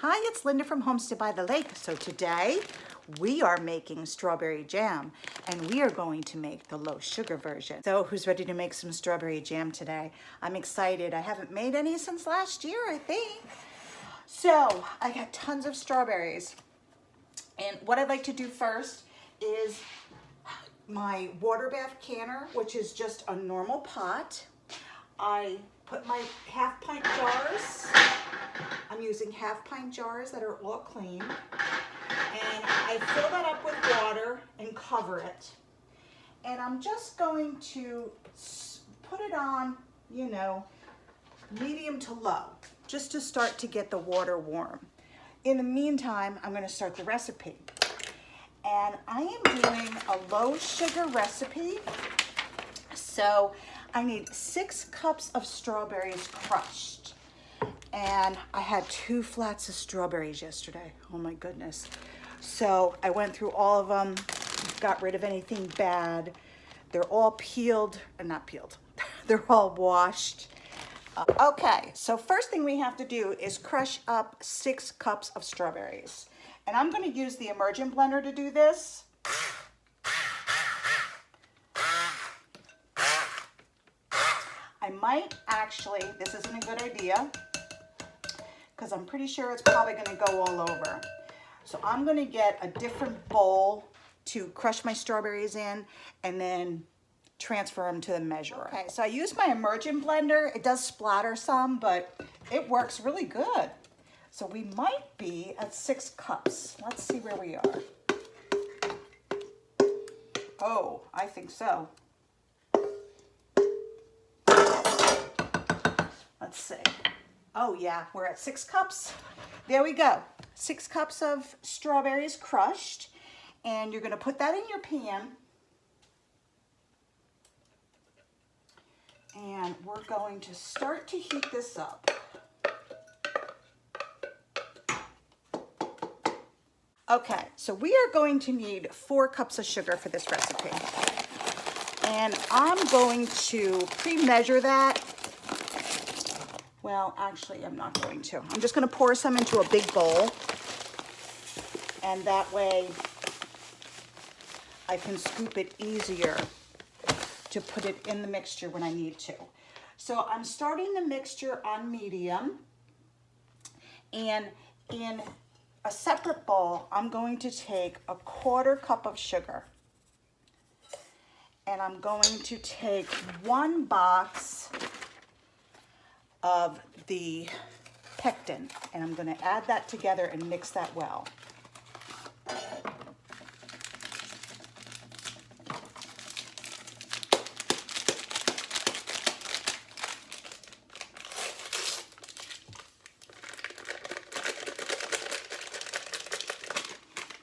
Hi, it's Linda from Homestead by the Lake. So today we are making strawberry jam and we are going to make the low sugar version. So who's ready to make some strawberry jam today? I'm excited. I haven't made any since last year, I think. So I got tons of strawberries. And what I'd like to do first is my water bath canner, which is just a normal pot. I put my half-pint jars. I'm using half-pint jars that are all clean. And I fill that up with water and cover it. And I'm just going to put it on, medium to low, just to start to get the water warm. In the meantime, I'm going to start the recipe. And I am doing a low sugar recipe. So I need 6 cups of strawberries crushed. And I had 2 flats of strawberries yesterday. Oh my goodness. So I went through all of them, got rid of anything bad. They're all peeled, not peeled, they're all washed. Okay, so first thing we have to do is crush up 6 cups of strawberries. And I'm going to use the immersion blender to do this. I might actually, this isn't a good idea, because I'm pretty sure it's probably going to go all over. So I'm going to get a different bowl to crush my strawberries in and then transfer them to the measurer. Okay, so I use my immersion blender. It does splatter some, but it works really good. So we might be at 6 cups. Let's see where we are. Oh, I think so. Let's see. Oh yeah, we're at 6 cups. There we go. 6 cups of strawberries crushed. And you're going to put that in your pan. And we're going to start to heat this up. Okay, so we are going to need 4 cups of sugar for this recipe. And I'm going to pre-measure that. Well, actually, I'm not going to. I'm just going to pour some into a big bowl. And that way, I can scoop it easier to put it in the mixture when I need to. So I'm starting the mixture on medium. And in a separate bowl, I'm going to take a 1/4 cup of sugar. And I'm going to take 1 box of the pectin. And I'm going to add that together and mix that well.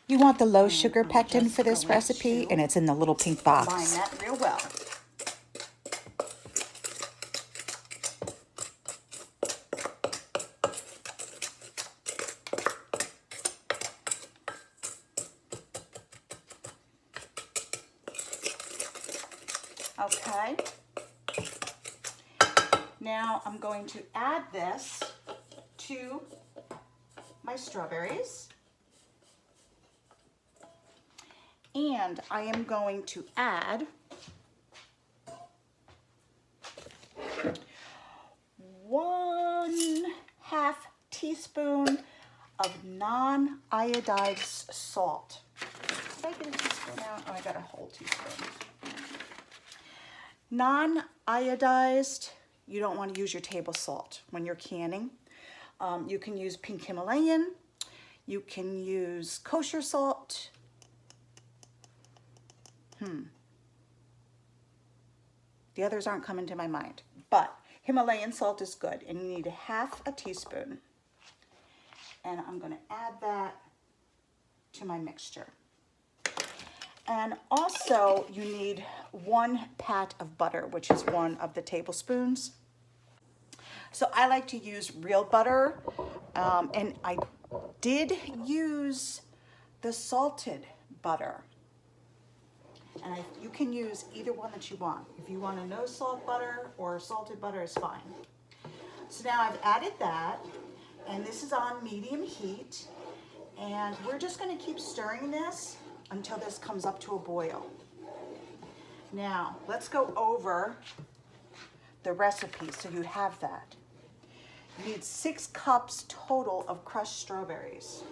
You want the low sugar pectin for this recipe, and it's in the little pink box. Combine that real well. Okay. Now I'm going to add this to my strawberries. And I am going to add 1/2 teaspoon of non-iodized salt. Did I get a teaspoon out? Oh, I got a whole teaspoon. Non-iodized, you don't want to use your table salt when you're canning. You can use pink Himalayan. You can use kosher salt. The others aren't coming to my mind, but Himalayan salt is good, and you need 1/2 teaspoon. And I'm going to add that to my mixture. And also you need 1 pat of butter, which is 1 of the tablespoons. So I like to use real butter, and I did use the salted butter. And you can use either one that you want. If you want a no salt butter or salted butter is fine. So now I've added that, And this is on medium heat. And we're just going to keep stirring this until this comes up to a boil. Now, let's go over the recipe so you have that. You need 6 cups total of crushed strawberries.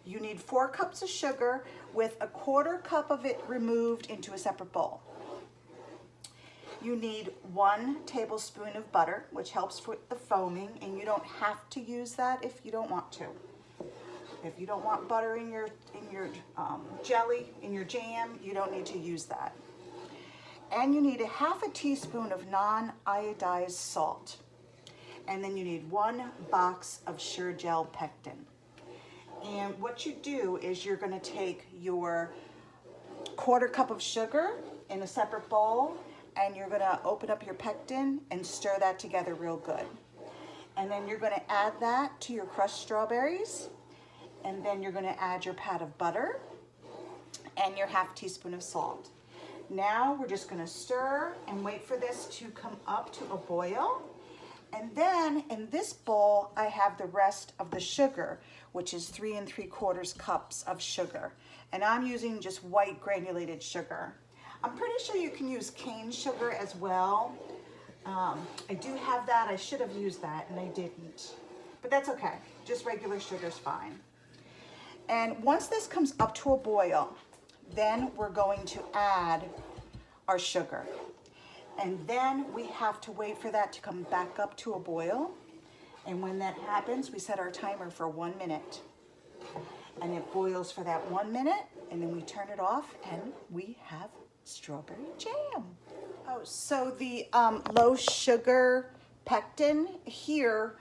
You need 4 cups of sugar with 1/4 cup of it removed into a separate bowl. You need 1 tablespoon of butter, which helps with the foaming, and you don't have to use that if you don't want to. If you don't want butter in your jelly, in your jam, you don't need to use that. And you need 1/2 teaspoon of non-iodized salt. And then you need 1 box of Sure Gel pectin. And what you do is you're going to take your 1/4 cup of sugar in a separate bowl, and you're going to open up your pectin and stir that together real good. And then you're going to add that to your crushed strawberries, and then you're going to add your pat of butter and your 1/2 teaspoon of salt. Now we're just going to stir and wait for this to come up to a boil. And then in this bowl, I have the rest of the sugar, which is 3 3/4 cups of sugar. And I'm using just white granulated sugar. I'm pretty sure you can use cane sugar as well. I do have that. I should have used that and I didn't. But that's okay. Just regular sugar is fine. And once this comes up to a boil, then we're going to add our sugar. And then we have to wait for that to come back up to a boil. And when that happens, we set our timer for 1 minute. And it boils for that 1 minute, and then we turn it off, and we have strawberry jam. Oh, so the low sugar pectin here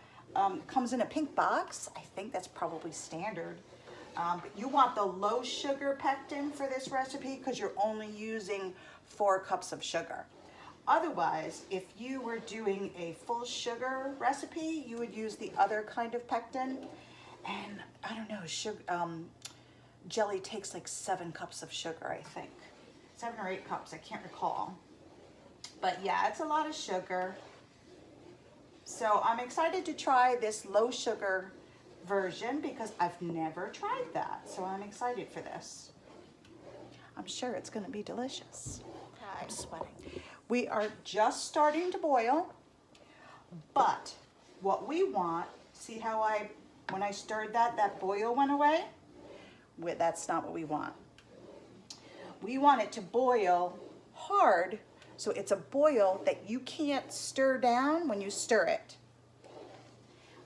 comes in a pink box. I think that's probably standard. But you want the low sugar pectin for this recipe because you're only using 4 cups of sugar. Otherwise, if you were doing a full sugar recipe, you would use the other kind of pectin. And I don't know, sugar, jelly takes like 7 cups of sugar, I think. 7 or 8 cups, I can't recall. But yeah, it's a lot of sugar. So I'm excited to try this low sugar version because I've never tried that. So I'm excited for this. I'm sure it's gonna be delicious. I'm sweating. We are just starting to boil, but what we want, see how when I stirred that boil went away? That's not what we want. We want it to boil hard, so it's a boil that you can't stir down when you stir it.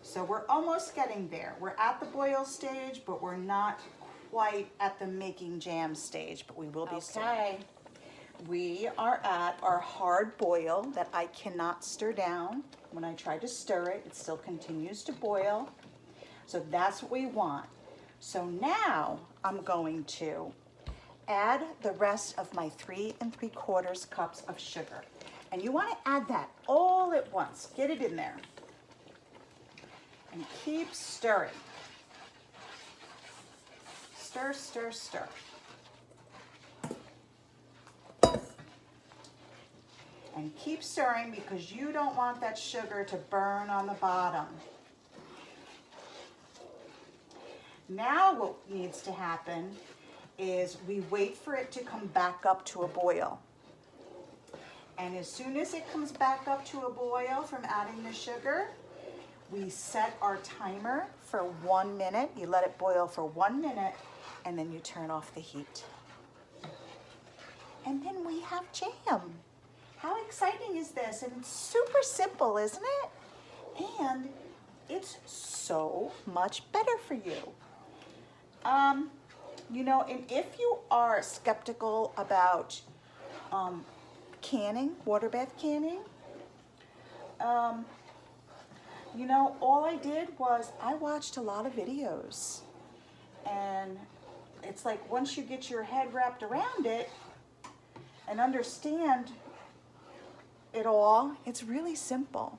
So we're almost getting there. We're at the boil stage, but we're not quite at the making jam stage, but we will be soon. Okay. We are at our hard boil that I cannot stir down. When I try to stir it, it still continues to boil. So that's what we want. So now I'm going to add the rest of my 3 3/4 cups of sugar. And you want to add that all at once. Get it in there. And keep stirring. Stir, stir, stir. And keep stirring because you don't want that sugar to burn on the bottom. Now what needs to happen is we wait for it to come back up to a boil. And as soon as it comes back up to a boil from adding the sugar, we set our timer for 1 minute. You let it boil for 1 minute and then you turn off the heat. And then we have jam. How exciting is this? And it's super simple, isn't it? And it's so much better for you. You know, and if you are skeptical about canning, water bath canning, you know, all I did was I watched a lot of videos. And it's like once you get your head wrapped around it and understand it all, it's really simple.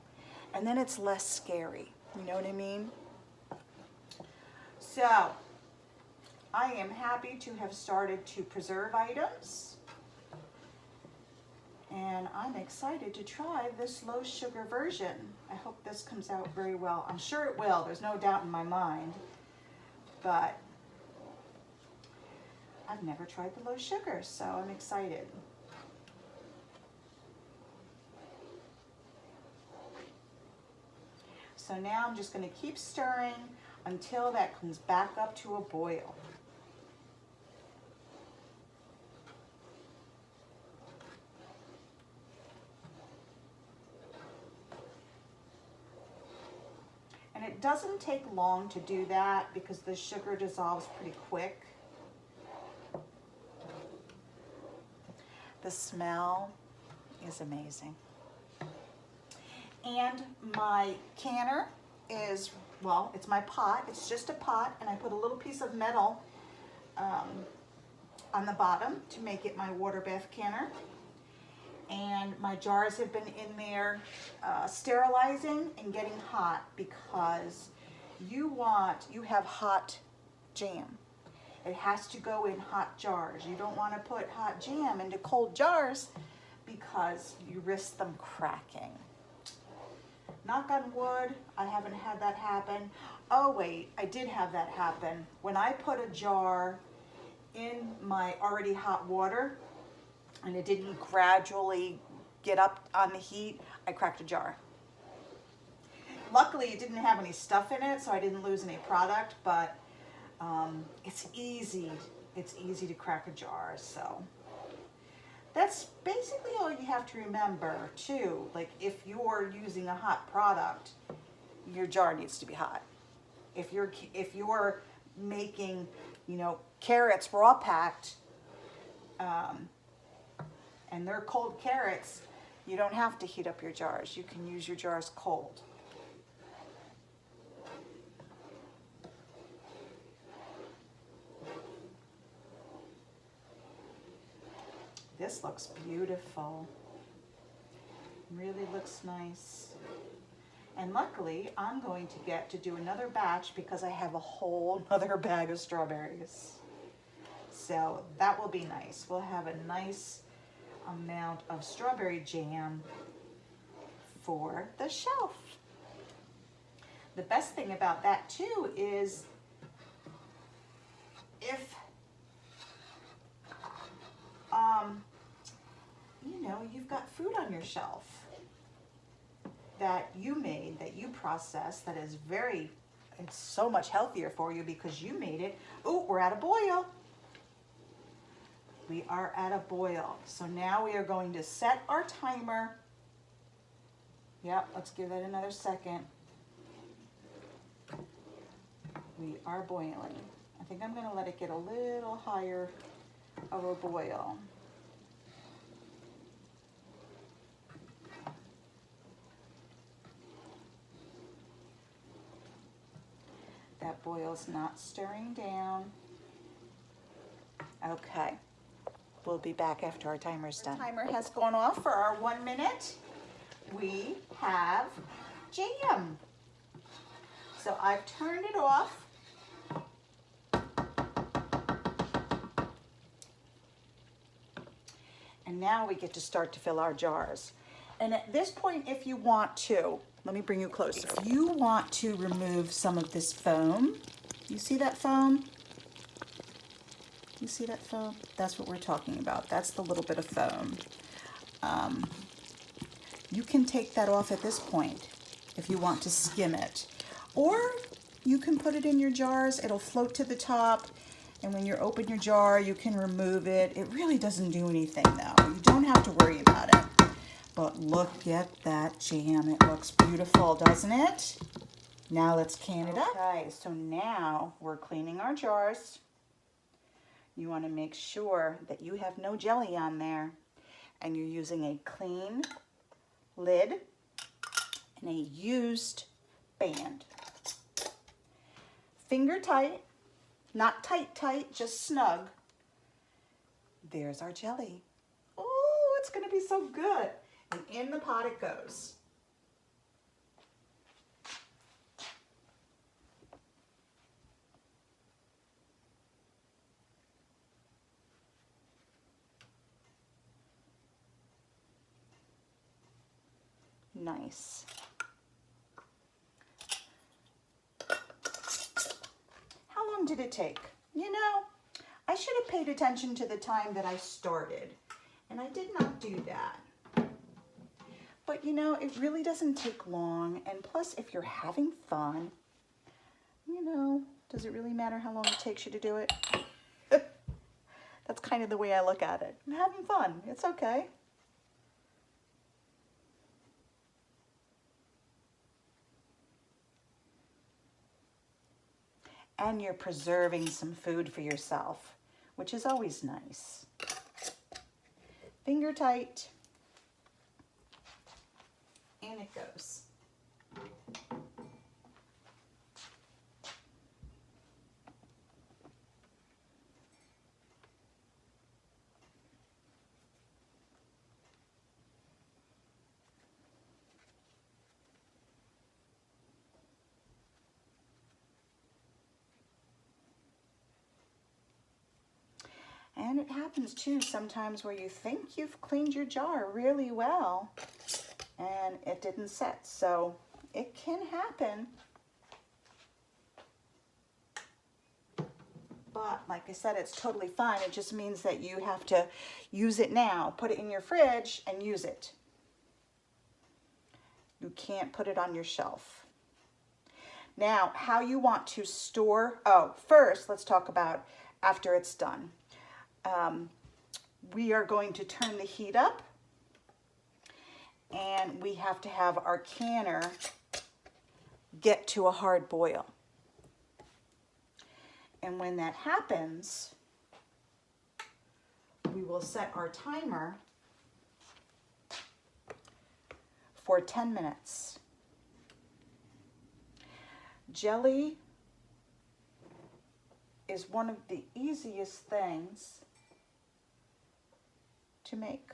And then it's less scary. You know what I mean? So, I am happy to have started to preserve items. And I'm excited to try this low sugar version. I hope this comes out very well. I'm sure it will, there's no doubt in my mind. But I've never tried the low sugar, so I'm excited. So now I'm just going to keep stirring until that comes back up to a boil. And it doesn't take long to do that because the sugar dissolves pretty quick. The smell is amazing. And my canner is, well, it's my pot. It's just a pot, and I put a little piece of metal on the bottom to make it my water bath canner. And my jars have been in there sterilizing and getting hot because you have hot jam. It has to go in hot jars. You don't want to put hot jam into cold jars because you risk them cracking. Knock on wood, I haven't had that happen. Oh wait, I did have that happen. When I put a jar in my already hot water and it didn't gradually get up on the heat, I cracked a jar. Luckily, it didn't have any stuff in it, so I didn't lose any product, but it's easy to crack a jar, so. That's basically all you have to remember too. Like if you're using a hot product, your jar needs to be hot. If you're making, carrots raw packed, and they're cold carrots, you don't have to heat up your jars. You can use your jars cold. This looks beautiful. Really looks nice. And luckily, I'm going to get to do another batch because I have a whole other bag of strawberries. So that will be nice. We'll have a nice amount of strawberry jam for the shelf. The best thing about that too is if you've got food on your shelf that you made, that you processed, that is it's so much healthier for you because you made it. Oh, we're at a boil. We are at a boil. So now we are going to set our timer. Yep, let's give that another second. We are boiling. I think I'm going to let it get a little higher of a boil. That boil's not stirring down. Okay, we'll be back after our timer's done. Our timer has gone off for our 1 minute. We have jam. So I've turned it off. And now we get to start to fill our jars. And at this point, if you want to, let me bring you closer. If you want to remove some of this foam, you see that foam? You see that foam? That's what we're talking about. That's the little bit of foam. You can take that off at this point if you want to skim it. Or you can put it in your jars. It'll float to the top. And when you open your jar, you can remove it. It really doesn't do anything though. You don't have to worry about it. But look at that jam. It looks beautiful, doesn't it? Now let's can it up. Okay, so now we're cleaning our jars. You want to make sure that you have no jelly on there. And you're using a clean lid and a used band. Finger tight, not tight, just snug. There's our jelly. Oh, it's going to be so good. And in the pot it goes. nice. How long did it take? You know, I should have paid attention to the time that I started, and I did not do that. But you know, it really doesn't take long, and plus if you're having fun, you know, does it really matter how long it takes you to do it? That's kind of the way I look at it. I'm having fun, it's okay. And you're preserving some food for yourself, which is always nice. Finger tight. And it goes. And it happens too sometimes where you think you've cleaned your jar really well and it didn't set. So it can happen. But like I said, it's totally fine. It just means that you have to use it now. Put it in your fridge and use it. You can't put it on your shelf. Now, how you want to store, first let's talk about after it's done. We are going to turn the heat up, and we have to have our canner get to a hard boil. And when that happens, we will set our timer for 10 minutes. Jelly is one of the easiest things to make.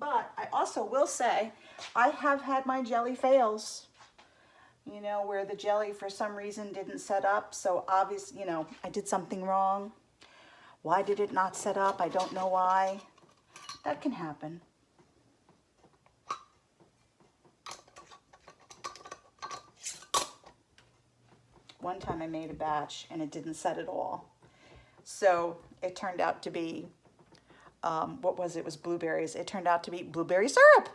But I also will say, I have had my jelly fails. You know, where the jelly for some reason didn't set up. So obviously, you know, I did something wrong. Why did it not set up? I don't know why. That can happen. One time I made a batch and it didn't set at all. So it turned out to be, what was it? It was blueberries. It turned out to be blueberry syrup.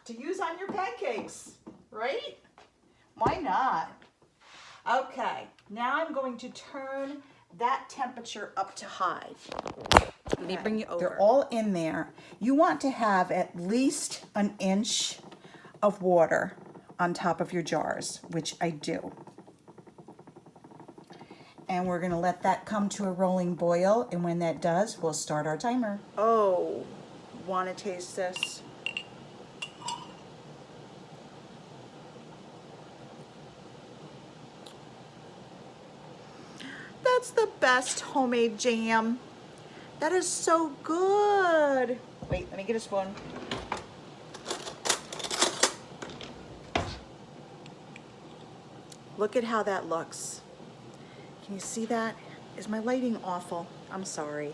To use on your pancakes, right? Why not? Okay, now I'm going to turn that temperature up to high. Let me bring you over. They're all in there. You want to have at least an inch of water on top of your jars, which I do. And we're gonna let that come to a rolling boil, and when that does, we'll start our timer. Oh, wanna taste this? That's the best homemade jam. That is so good. Wait, let me get a spoon. Look at how that looks. Can you see that? Is my lighting awful? I'm sorry.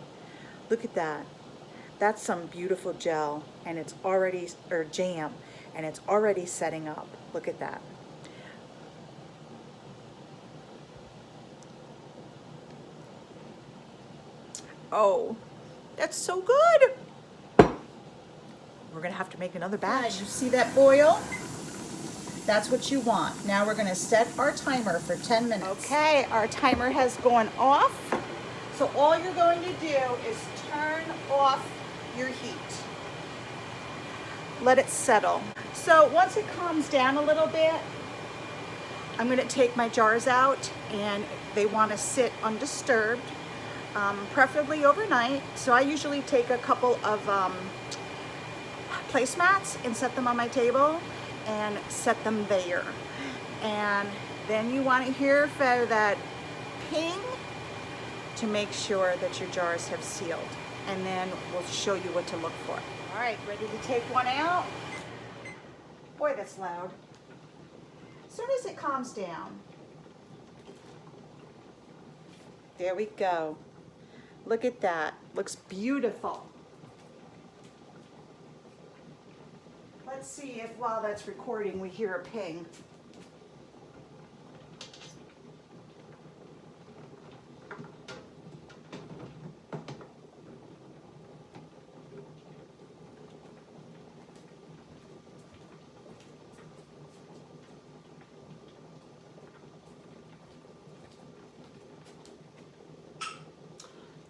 Look at that. That's some beautiful gel, and it's already, or jam, and it's already setting up. Look at that. Oh, that's so good. We're gonna have to make another batch. You see that boil? That's what you want. Now we're gonna set our timer for 10 minutes. Okay, our timer has gone off. So all you're going to do is turn off your heat. Let it settle. So once it calms down a little bit, I'm gonna take my jars out, and they wanna sit undisturbed. Preferably overnight. So I usually take a couple of placemats and set them on my table and set them there. And then you want to hear for that ping to make sure that your jars have sealed. And then we'll show you what to look for. All right, ready to take one out? Boy, that's loud. As soon as it calms down. There we go. Look at that. Looks beautiful. Let's see if while that's recording we hear a ping.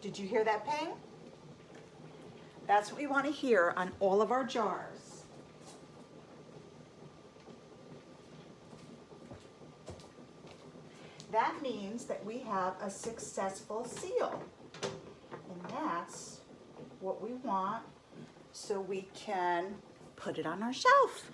Did you hear that ping? That's what we want to hear on all of our jars. That means that we have a successful seal. And that's what we want so we can put it on our shelf.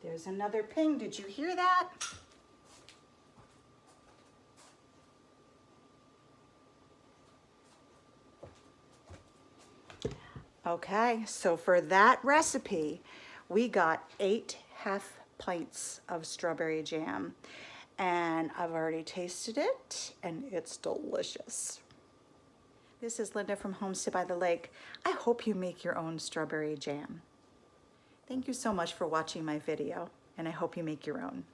There's another ping. Did you hear that? Okay, so for that recipe, we got 8 half pints of strawberry jam. And I've already tasted it, and it's delicious. This is Linda from Homestead by the Lake. I hope you make your own strawberry jam. Thank you so much for watching my video, and I hope you make your own.